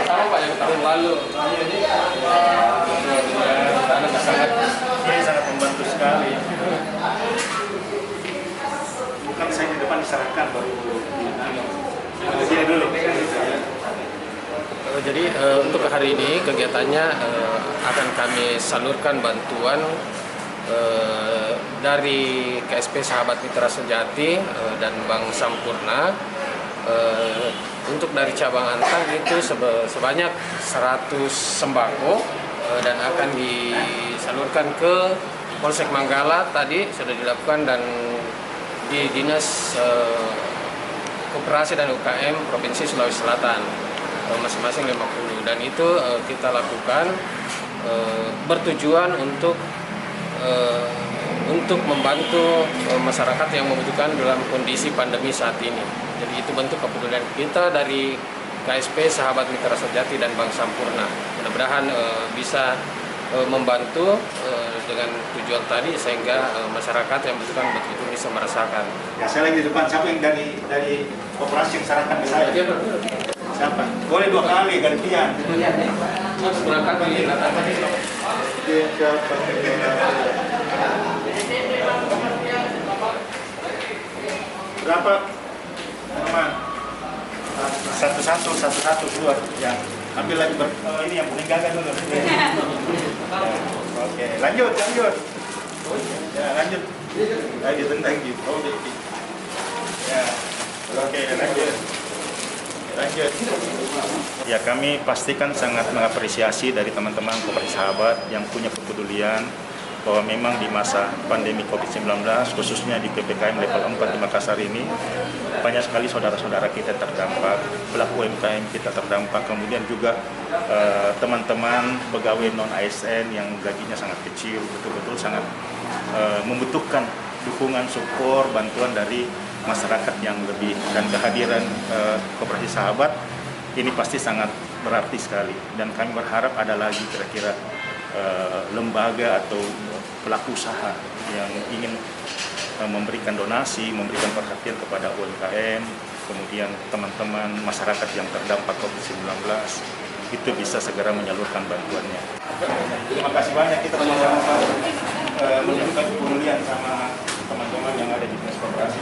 Sama Pak yang tahun lalu. Sangat membantu sekali. Bukan saya di depan diserahkan baru sini dulu. Jadi untuk hari ini kegiatannya akan kami salurkan bantuan dari KSP Sahabat Mitra Sejati dan Bank Sampurna. Untuk dari cabang Antang itu sebanyak 100 sembako dan akan disalurkan ke Polsek Manggala tadi sudah dilakukan, dan di Dinas Koperasi dan UKM Provinsi Sulawesi Selatan masing-masing 50, dan itu kita lakukan bertujuan untuk membantu masyarakat yang membutuhkan dalam kondisi pandemi saat ini. Jadi itu bentuk kepedulian kita dari KSP Sahabat Mitra Sejati dan Bank Sampurna. Mudah-mudahan bisa membantu dengan tujuan tadi sehingga masyarakat yang membutuhkan betul-betul bisa merasakan. Ya, saya lagi di depan. Siapa yang dari koperasi yang sarankan ke saya? Siapa? Boleh 2 kali gantian. Berangkat di berapa? Teman, satu dua, ya. Ambil lagi ini yang meninggalkan dulu. Oke, lanjut. Ya, lanjut. Lagi tentang gitu. Ya, oke, lanjut. Ya, kami pastikan sangat mengapresiasi dari teman-teman Koperasi Sahabat yang punya kepedulian bahwa memang di masa pandemi COVID-19, khususnya di PPKM level 4 di Makassar ini, banyak sekali saudara-saudara kita terdampak, pelaku UMKM kita terdampak, kemudian juga teman-teman pegawai non-ASN yang gajinya sangat kecil, betul-betul sangat membutuhkan dukungan, support, bantuan dari masyarakat yang lebih, dan kehadiran Koperasi Sahabat ini pasti sangat berarti sekali, dan kami berharap ada lagi kira-kira lembaga atau pelaku usaha yang ingin memberikan donasi, memberikan perhatian kepada UMKM, kemudian teman-teman masyarakat yang terdampak COVID-19 itu bisa segera menyalurkan bantuannya. Terima kasih banyak, kita sama-sama menunjukkan kepedulian sama teman-teman yang ada di Dinas Koperasi.